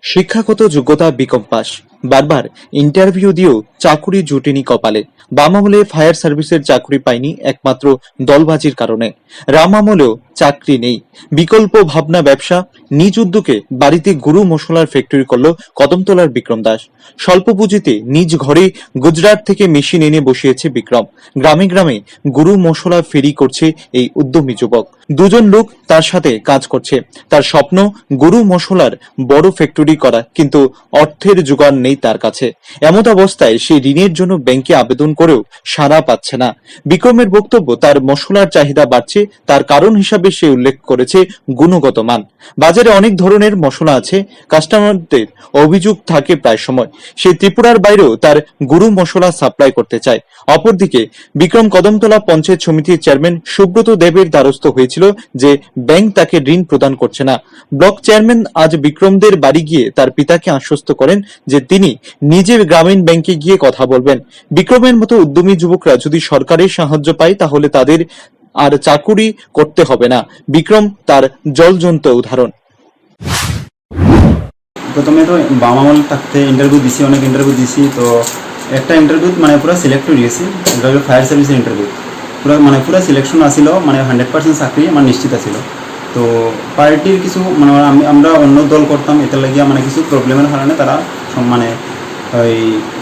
শিক্ষাগত যোগ্যতা BCom pass, বারবার ইন্টারভিউ দিয়েও চাকুরি জুটেনি কপালে। বাম আমলে ফায়ার সার্ভিসের চাকরি পায়নি একমাত্র দলবাজির কারণে। রাম আমলেও চাকরি নেই, বিকল্প ভাবনা ব্যবসা। নিজ উদ্যোগে বাড়িতে গুরু মশলার ফ্যাক্টরি করল কদমতলার বিক্রম দাস। স্বল্প পুঁজিতে নিজ ঘরে গুজরাট থেকে মেশিন এনে বসিয়েছে বিক্রম। গ্রামে গ্রামে গুরু মশলা ফেরি করছে এই উদ্যমী যুবক। দুজন লোক তার সাথে কাজ করছে। তার স্বপ্ন গরু মশলার বড় ফ্যাক্টরি করা, কিন্তু অর্থের জোগাড় নেই তার কাছে। এমত অবস্থায় সে ঋণের জন্য ব্যাংকে আবেদন করেও সাড়া পাচ্ছে না। বিক্রমের বক্তব্য, তার মশলার চাহিদা বাড়ছে, তার কারণ হিসাবে সে উল্লেখ করেছে গুণগত মান। বাজারে অনেক ধরনের মশলা আছে, কাস্টমারদের অভিযোগ থাকে প্রায় সময়। সে ত্রিপুরার বাইরেও তার গুরু মশলা সাপ্লাই করতে চায়। অপরদিকে বিক্রম কদমতলা পঞ্চায়েত সমিতির চেয়ারম্যান সুব্রত দেবের দ্বারস্থ হয়েছিল যে ব্যাংক তাকে ঋণ প্রদান করছে না। ব্লক চেয়ারম্যান আজ বিক্রমদের বাড়ি গিয়ে তার পিতাকে আশ্বস্ত করেন যে তিনি নিজে গ্রামীণ ব্যাংকে গিয়ে কথা বলবেন। বিক্রমের মতো উদ্যমী যুবকরা যদি সরকারের সাহায্য পায় তাহলে তাদের আর চাকুরি করতে হবে না। বিক্রম তার জলজন্ত উদাহরণ। প্রথমে তো বাম আমল থাকতে ইন্টারভিউ দিছি, অনেক ইন্টারভিউ দিছি। তো একটা ইন্টারভিউ মানে পুরো সিলেক্ট হয়ে গেছি, এটা হলো ফায়ার সার্ভিসের ইন্টারভিউ। পুরো সিলেকশন আসিল, মানে 100% চাকরি আমার নিশ্চিত আছিল। তো পার্টির কিছু মানে আমরা অন্য দল করতাম, এটার লাগিয়ে মানে কিছু প্রবলেমের কারণে তারা মানে ওই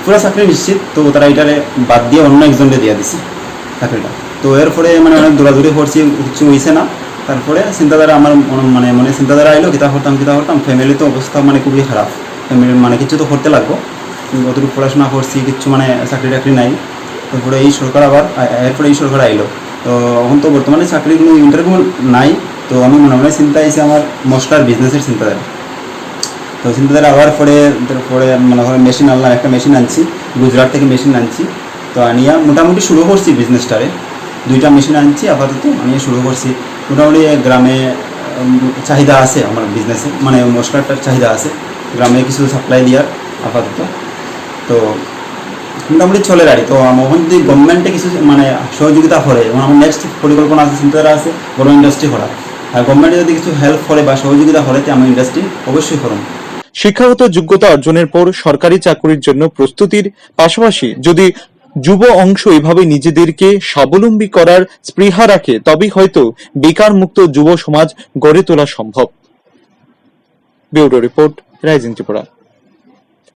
পুরো চাকরি নিশ্চিত, তো তারা এটারে বাদ দিয়ে অন্য একজনকে দিয়ে দিছে চাকরিটা। তো এরপরে মানে অনেক দৌড়াদৌড়ি করছি, কিছু হয়েছে না। তারপরে চিন্তাধারা আমার মানে মনে চিন্তাধারা আইলো, কিতা করতাম। ফ্যামিলি তো অবস্থা মানে খুবই খারাপ, ফ্যামিলির মানে কিছু তো করতে লাগবো। কতটুকু পড়াশোনা করছি, কিছু মানে চাকরি টাকরি নাই। তারপরে এই সরকার এরপরে এই সরকার আইলো। তো এখন তো বর্তমানে চাকরির কোনো ইন্টারভিউ নাই। তো আমি মনে চিন্তা আইসি আমার মশলার বিজনেসের চিন্তাধারা। তো চিন্তাধারা আবার পরে মনে করেন মেশিন আনলাম, একটা মেশিন আনছি, গুজরাট থেকে মেশিন আনছি। তো আনিয়া মোটামুটি শুরু করছি বিজনেসটারে। 2টা মেশিন আনছি, আপাতত আনিয়ে শুরু করছি। মোটামুটি গ্রামে চাহিদা আছে আমার বিজনেসে, মানে মশলাটার চাহিদা আছে গ্রামে কিছু সাপ্লাই দেওয়ার আপাতত। তো মোটামুটি চলে গাড়ি। তো আমার যদি গভর্নমেন্টে কিছু মানে সহযোগিতা করে, এবং আমার নেক্সট পরিকল্পনা আছে, চিন্তাধারা আছে বড় ইন্ডাস্ট্রি করার। আর গভর্নমেন্টে যদি কিছু হেল্প করে বা সহযোগিতা করে, আমি ইন্ডাস্ট্রি অবশ্যই করুন। শিক্ষাগত যোগ্যতা অর্জনের পর সরকারি চাকরির জন্য প্রস্তুতির পাশাপাশি যদি যুব অংশ এভাবে নিজেদেরকে স্বাবলম্বী করার স্পৃহা রাখে, তবেই হয়তো বেকার মুক্ত যুব সমাজ গড়ে তোলা সম্ভব। Bureau report, rising Tripura.